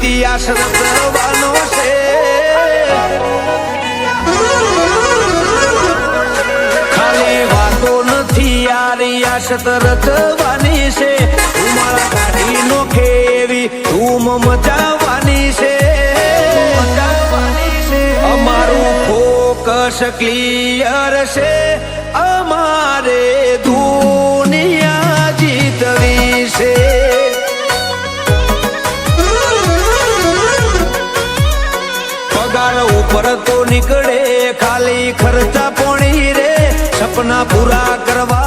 ઇતિહાસ રચવાનો છે ખાલી વાતો નથી યારી આશત રચવાની છે ઉમાળા કાઢી નોખે એવી ધૂમ મચાવવાની છે અમારું ફોકસ ક્લિયર છે અમારે દુનિયા જીતવી છે પગાર ઉપર તો નીકળે ખાલી ખર્ચા પોણી રે સપના પૂરા કરવા